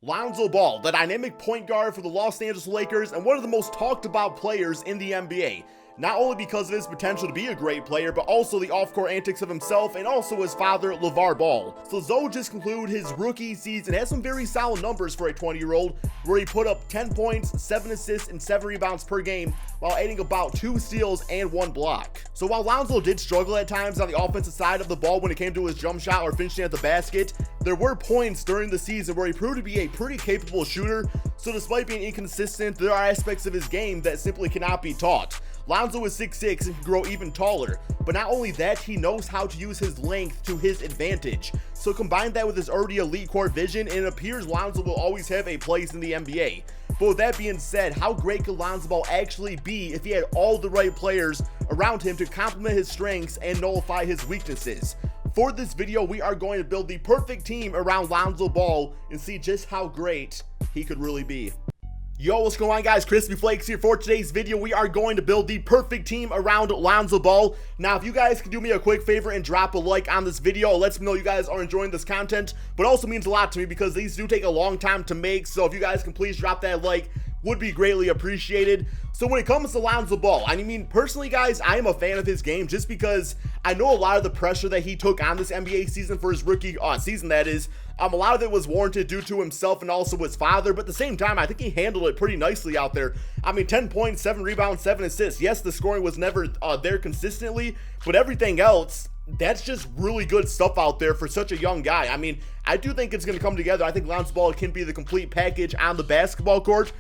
Lonzo Ball, the dynamic point guard for the Los Angeles Lakers and one of the most talked about players in the NBA. Not only because of his potential to be a great player, but also the off-court antics of himself and also his father, Lavar Ball. So Zoe just concluded his rookie season, has some very solid numbers for a 20-year-old, where he put up 10 points, 7 assists, and 7 rebounds per game, while adding about 2 steals and 1 block. So while Lonzo did struggle at times on the offensive side of the ball when it came to his jump shot or finishing at the basket, there were points during the season where he proved to be a pretty capable shooter. So despite being inconsistent, there are aspects of his game that simply cannot be taught. Lonzo is 6'6" and can grow even taller, but not only that, he knows how to use his length to his advantage. So combine that with his already elite court vision, and it appears Lonzo will always have a place in the NBA. But with that being said, how great could Lonzo Ball actually be if he had all the right players around him to complement his strengths and nullify his weaknesses? For this video, we are going to build the perfect team around Lonzo Ball and see just how great he could really be. Yo, what's going on, guys? KrispyFlakes here. For today's video, we are going to build the perfect team around Lonzo Ball. Now, if you guys can do me a quick favor and drop a like on this video, it lets me know you guys are enjoying this content, but also means a lot to me because these do take a long time to make. So if you guys can please drop that like, would be greatly appreciated. So when it comes to Lonzo Ball, I mean, personally, guys, I am a fan of his game just because I know a lot of the pressure that he took on this NBA season for his rookie season, that is. A lot of it was warranted due to himself and also his father, but at the same time, I think he handled it pretty nicely out there. I mean, 10 points, 7 rebounds, 7 assists. Yes, the scoring was never there consistently, but everything else, that's just really good stuff out there for such a young guy. I mean, I do think it's going to come together. I think Lonzo Ball can be the complete package on the basketball court.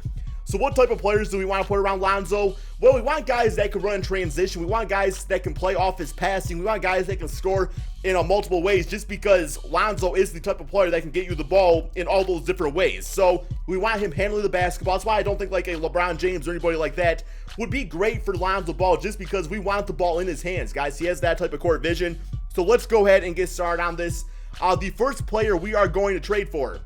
So what type of players do we want to put around Lonzo? Well, we want guys that can run in transition. We want guys that can play off his passing. We want guys that can score in multiple ways, just because Lonzo is the type of player that can get you the ball in all those different ways. So we want him handling the basketball. That's why I don't think like a LeBron James or anybody like that would be great for Lonzo Ball, just because we want the ball in his hands, guys. He has that type of court vision. So let's go ahead and get started on this. The first player we are going to trade for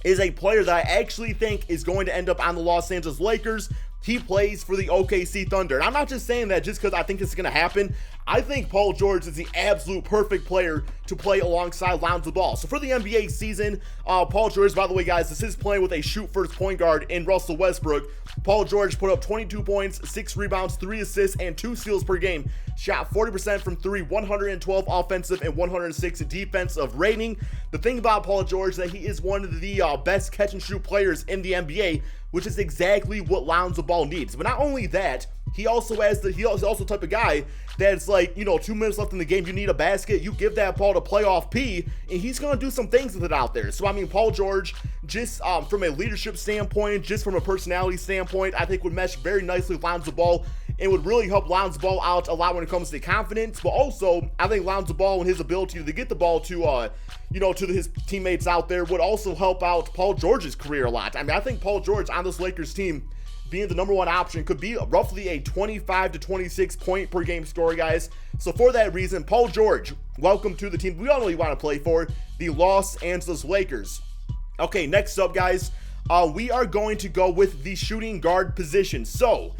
is a player that I actually think is going to end up on the Los Angeles Lakers. He plays for the OKC Thunder. And I'm not just saying that just because I think it's going to happen. I think Paul George is the absolute perfect player to play alongside Lonzo Ball. So for the NBA season, Paul George, by the way, guys, this is playing with a shoot-first point guard in Russell Westbrook. Paul George put up 22 points, 6 rebounds, 3 assists, and 2 steals per game. Shot 40% from 3, 112 offensive and 106 defensive rating. The thing about Paul George is that he is one of the best catch-and-shoot players in the NBA, which is exactly what Lonzo Ball needs. But not only that, he also has the the type of guy that's like, 2 minutes left in the game, you need a basket, you give that ball to playoff P, and he's going to do some things with it out there. So, I mean, Paul George, just from a leadership standpoint, just from a personality standpoint, I think would mesh very nicely with Lonzo Ball. It would really help Lonzo Ball out a lot when it comes to confidence, but also, I think Lonzo Ball and his ability to get the ball to, to his teammates out there would also help out Paul George's career a lot. I mean, I think Paul George on this Lakers team, being the number one option, could be roughly a 25 to 26 point per game scorer, guys. So for that reason, Paul George, welcome to the team we all know you want to play for, the Los Angeles Lakers. Okay, next up, guys, we are going to go with the shooting guard position. So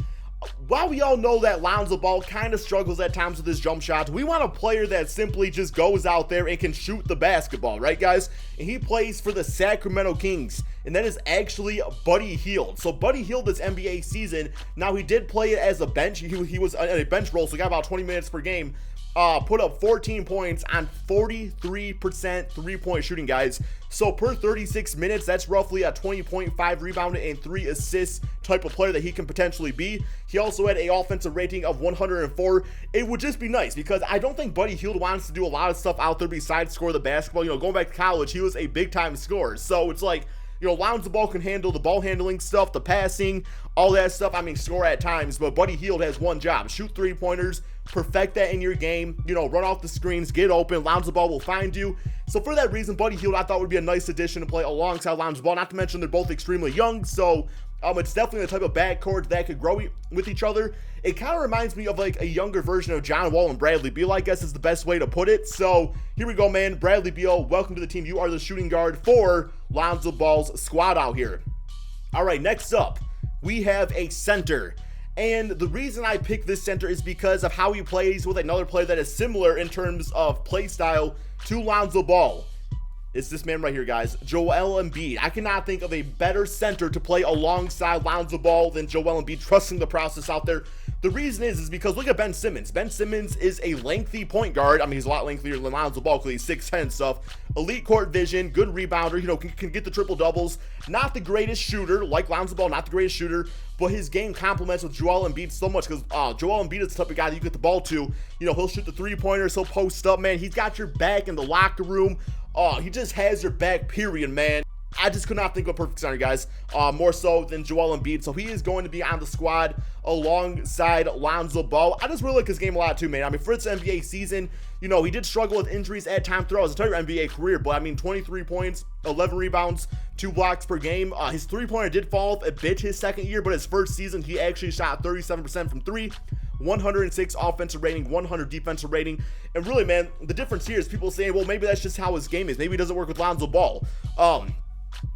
while we all know that Lonzo Ball kind of struggles at times with his jump shots, we want a player that simply just goes out there and can shoot the basketball, right, guys? And he plays for the Sacramento Kings, and that is actually Buddy Hield. So Buddy Hield this NBA season, now he did play it as a bench. He was in a bench role, so he got about 20 minutes per game. Put up 14 points on 43% three-point shooting, guys. So per 36 minutes, that's roughly a 20.5 rebound and 3 assists type of player that he can potentially be. He also had an offensive rating of 104. It would just be nice because I don't think Buddy Hield wants to do a lot of stuff out there besides score the basketball. Going back to college, he was a big-time scorer. So it's like, Lonzo Ball can handle the ball handling stuff, the passing, all that stuff. I mean, score at times, but Buddy Hield has one job: shoot 3-pointers, perfect that in your game, run off the screens, get open. Lonzo Ball will find you. So for that reason, Buddy Hield I thought would be a nice addition to play alongside Lonzo Ball. Not to mention they're both extremely young, so it's definitely the type of backcourt that could grow with each other. It kind of reminds me of like a younger version of John Wall and Bradley Beal, I guess is the best way to put it. So here we go, man. Bradley Beal, welcome to the team. You are the shooting guard for Lonzo Ball's squad out here. All right, next up, we have a center. And the reason I picked this center is because of how he plays with another player that is similar in terms of play style to Lonzo Ball. It's this man right here, guys. Joel Embiid. I cannot think of a better center to play alongside Lonzo Ball than Joel Embiid, trusting the process out there. The reason is because look at Ben Simmons. Ben Simmons is a lengthy point guard. I mean, he's a lot lengthier than Lonzo Ball because he's 6'10" and stuff. Elite court vision, good rebounder, you know, can get the triple doubles. Not the greatest shooter, like Lonzo Ball, not the greatest shooter, but his game complements with Joel Embiid so much because Joel Embiid is the type of guy that you get the ball to. You know, he'll shoot the three-pointers, he'll post up, man. He's got your back in the locker room. He just has your back, period, man. I just could not think of a perfect center, guys, more so than Joel Embiid. So he is going to be on the squad alongside Lonzo Ball. I just really like his game a lot too, man. I mean, for its NBA season, you know, he did struggle with injuries at times throughout his entire NBA career, but I mean, 23 points, 11 rebounds, 2 blocks per game. His three-pointer did fall off a bit his second year, but his first season, he actually shot 37% from three. 106 offensive rating, 100 defensive rating. And really, man, the difference here is people saying, well, maybe that's just how his game is. Maybe it doesn't work with Lonzo Ball.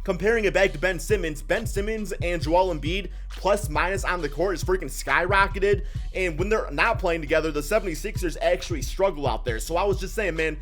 Comparing it back to Ben Simmons and Joel Embiid, plus minus on the court is freaking skyrocketed. And when they're not playing together, the 76ers actually struggle out there. So I was just saying, man,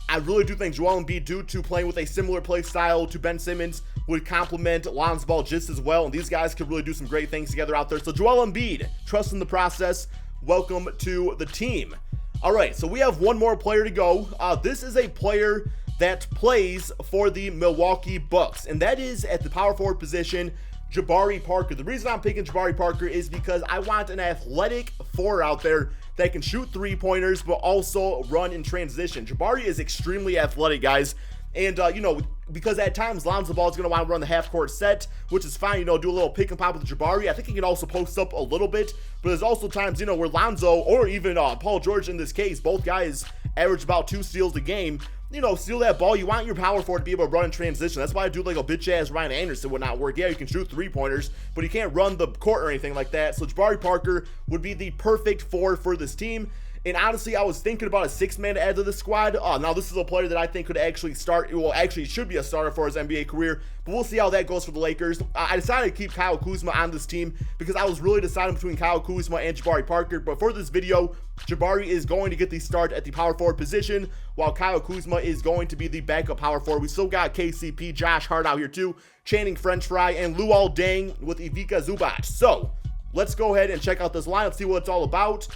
I really do think Joel Embiid, due to playing with a similar play style to Ben Simmons, would complement Lonzo Ball just as well. And these guys could really do some great things together out there. So Joel Embiid, trust in the process. Welcome to the team. All right, so we have one more player to go. This is a player that plays for the Milwaukee Bucks, and that is at the power forward position, Jabari Parker. The reason I'm picking Jabari Parker is because I want an athletic four out there that can shoot three-pointers but also run in transition. Jabari is extremely athletic, guys. And, you know, because at times Lonzo Ball is going to want to run the half-court set, which is fine, you know, do a little pick and pop with Jabari. I think he can also post up a little bit, but there's also times, you know, where Lonzo or even Paul George in this case, both guys average about 2 steals a game. You know, steal that ball. You want your power forward to be able to run in transition. That's why I do like a bitch-ass Ryan Anderson would not work. Yeah, you can shoot three-pointers, but you can't run the court or anything like that. So Jabari Parker would be the perfect four for this team. And honestly, I was thinking about a 6-man to add to the squad. Now, this is a player that I think could actually start, well, actually should be a starter for his NBA career, but we'll see how that goes for the Lakers. I decided to keep Kyle Kuzma on this team because I was really deciding between Kyle Kuzma and Jabari Parker. But for this video, Jabari is going to get the start at the power forward position, while Kyle Kuzma is going to be the backup power forward. We still got KCP, Josh Hart out here too, Channing French Fry, and Luol Deng with Ivica Zubac. So, let's go ahead and check out this lineup, see what it's all about.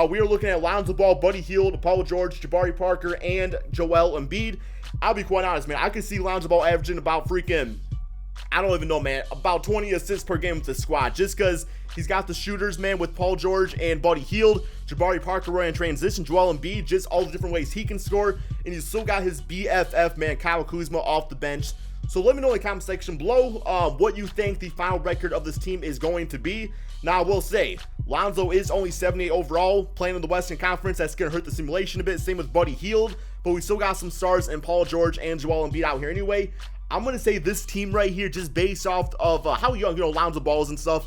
We are looking at Lonzo Ball, Buddy Hield, Paul George, Jabari Parker, and Joel Embiid. I'll be quite honest, man. I could see Lonzo Ball averaging about freaking, I don't even know, man, about 20 assists per game with the squad, just because he's got the shooters, man, with Paul George and Buddy Hield. Jabari Parker running transition, Joel Embiid, just all the different ways he can score. And he's still got his BFF, man, Kyle Kuzma off the bench. So let me know in the comment section below what you think the final record of this team is going to be. Now, I will say, Lonzo is only 78 overall, playing in the Western Conference. That's going to hurt the simulation a bit. Same with Buddy Hield, but we still got some stars in Paul George and Joel Embiid out here anyway. I'm going to say this team right here, just based off of how young, you know, Lonzo Ball is and stuff,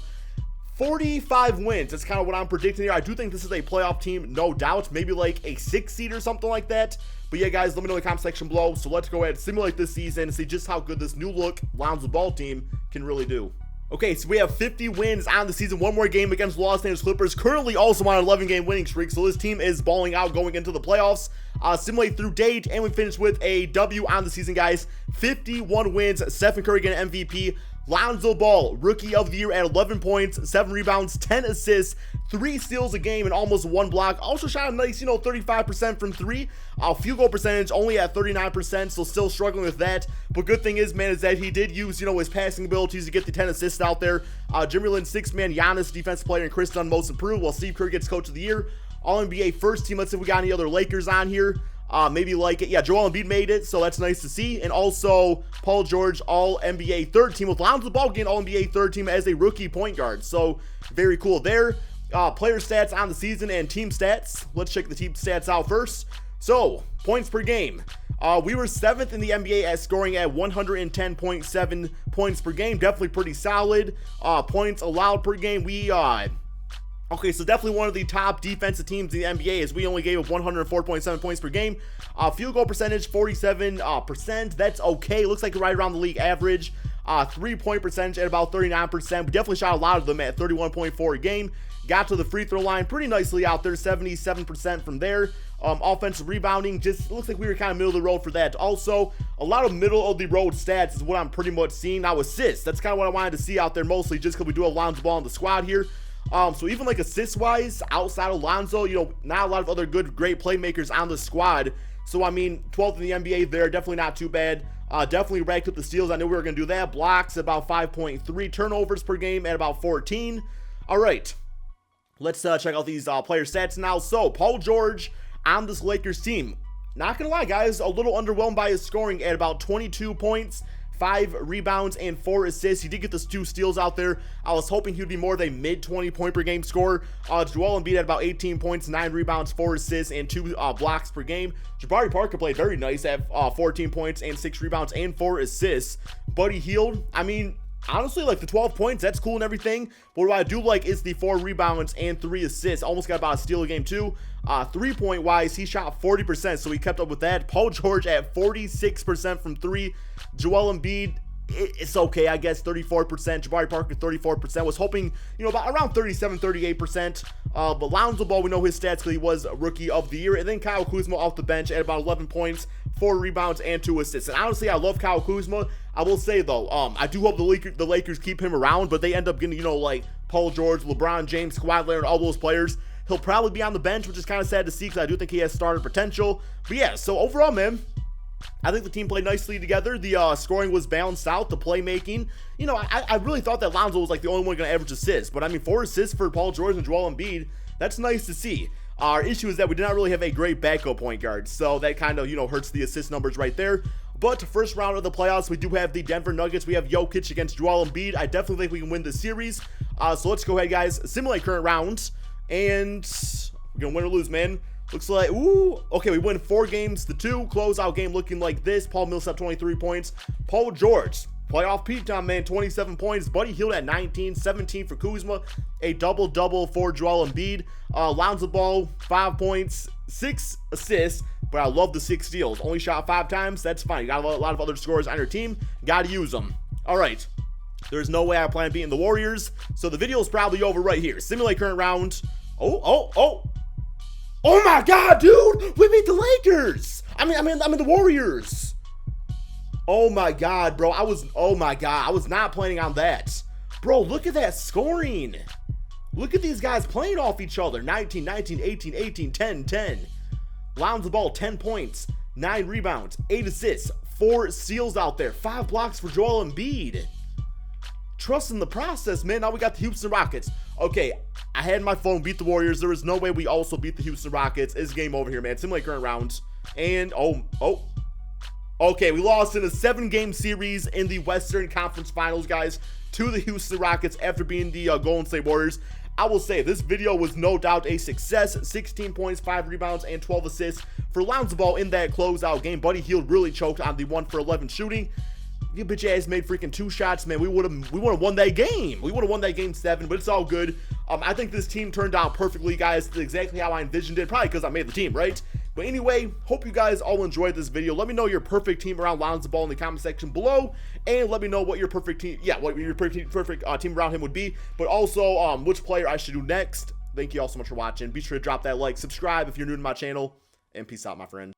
45 wins. That's kind of what I'm predicting here. I do think this is a playoff team, no doubt. Maybe like a 6 seed or something like that. But yeah, guys, let me know in the comment section below. So let's go ahead and simulate this season and see just how good this new look Lonzo Ball team can really do. Okay, so we have 50 wins on the season. One more game against the Los Angeles Clippers. Currently also on an 11-game winning streak. So this team is balling out going into the playoffs. Simulate through date, and we finish with a W on the season, guys. 51 wins. Stephen Curry getting MVP. Lonzo Ball, Rookie of the Year at 11 points, 7 rebounds, 10 assists, 3 steals a game, and almost 1 block. Also shot a nice, 35% from 3. Field goal percentage only at 39%, so still struggling with that. But good thing is, man, is that he did use, his passing abilities to get the 10 assists out there. Jimmy Lin, 6-man, Giannis, defensive player, and Chris Dunn, most improved, while Steve Kerr gets Coach of the Year. All-NBA first team. Let's see if we got any other Lakers on here. Maybe like, yeah, Joel Embiid made it, so that's nice to see. And also, Paul George, All-NBA third team, with Lonzo Ball getting All-NBA third team as a rookie point guard. So, very cool there. Player stats on the season and team stats. Let's check the team stats out first. So, points per game. We were 7th in the NBA at scoring at 110.7 points per game. Definitely pretty solid. Points allowed per game, okay, so definitely one of the top defensive teams in the NBA, as we only gave up 104.7 points per game. Field goal percentage, 47%. That's okay. Looks like right around the league average. 3-point percentage at about 39%. We definitely shot a lot of them at 31.4 a game. Got to the free throw line pretty nicely out there, 77% from there. Offensive rebounding, just looks like we were kind of middle of the road for that. Also, a lot of middle of the road stats is what I'm pretty much seeing. Now, assists, that's kind of what I wanted to see out there mostly, just because we do have Lonzo Ball in the squad here. So even like assist-wise, outside of Lonzo, you know, not a lot of other great playmakers on the squad. So, I mean, 12th in the NBA there, definitely not too bad. Definitely racked up the steals. I knew we were going to do that. Blocks, about 5.3. Turnovers per game at about 14. All right. Let's check out these player stats now. So, Paul George on this Lakers team. Not going to lie, guys, a little underwhelmed by his scoring at about 22 points. 5 rebounds and 4 assists. He did get the 2 steals out there. I was hoping he would be more of a mid-20 point per game scorer. Joel Embiid had about 18 points, 9 rebounds, 4 assists, and 2 blocks per game. Jabari Parker played very nice at 14 points and 6 rebounds and 4 assists. Buddy Hield, I mean, honestly, like the 12 points, that's cool and everything. But what I do like is the 4 rebounds and 3 assists. Almost got about a steal a game too. 3-point wise, he shot 40%, so he kept up with that. Paul George at 46% from 3. Joel Embiid, it's okay, I guess, 34%. Jabari Parker, 34%. Was hoping, you know, about around 37, 38%. But Lonzo Ball, we know his stats because he was Rookie of the Year. And then Kyle Kuzma off the bench at about 11 points, 4 rebounds, and 2 assists. And honestly, I love Kyle Kuzma. I will say, though, I do hope the Lakers keep him around, but they end up getting, you know, like Paul George, LeBron James, Kawhi Leonard, all those players. He'll probably be on the bench, which is kind of sad to see because I do think he has starter potential. But yeah, so overall, man, I think the team played nicely together. The scoring was balanced out. The playmaking, you know, I really thought that Lonzo was like the only one going to average assists. But I mean, 4 assists for Paul George and Joel Embiid, that's nice to see. Our issue is that we did not really have a great backup point guard. So that kind of, you know, hurts the assist numbers right there. But first round of the playoffs, we do have the Denver Nuggets. We have Jokic against Joel Embiid. I definitely think we can win this series. So let's go ahead, guys. Simulate current rounds. And we're going to win or lose, man. Looks like, ooh, okay, we win 4 games to 2. Closeout game looking like this. Paul Millsap, 23 points. Paul George, playoff peak time, man, 27 points. Buddy Hield at 19, 17 for Kuzma. A double-double for Joel Embiid. Lonzo Ball, 5 points, 6 assists. But I love the 6 steals. Only shot 5 times. That's fine. You got a lot of other scorers on your team. Got to use them. All right. There's no way I plan on beating the Warriors. So the video is probably over right here. Simulate current round. Oh my God, dude, we beat the Lakers. I mean the Warriors. Oh my God, bro. I was not planning on that. Bro, look at that scoring. Look at these guys playing off each other. 19, 19, 18, 18, 10, 10. Lonzo Ball, 10 points, 9 rebounds, 8 assists, 4 steals out there, 5 blocks for Joel Embiid. Trust in the process, man. Now we got the Houston Rockets. Okay, I had my phone beat the Warriors. There is no way we also beat the Houston Rockets. It's game over here, man. Simulate current rounds. And, okay, we lost in a 7-game series in the Western Conference Finals, guys, to the Houston Rockets after being the Golden State Warriors. I will say this video was no doubt a success. 16 points, 5 rebounds, and 12 assists for Lonzo Ball in that closeout game. Buddy Hield really choked on the 1 for 11 shooting. You bitch ass made freaking 2 shots, man. We would have won that game. We would have won that game 7, but it's all good. I think this team turned out perfectly, guys. Exactly how I envisioned it. Probably because I made the team, right? But anyway, hope you guys all enjoyed this video. Let me know your perfect team around Lonzo Ball in the comment section below, and let me know what your perfect team, what your perfect team around him would be. But also, which player I should do next. Thank you all so much for watching. Be sure to drop that like, subscribe if you're new to my channel, and peace out, my friends.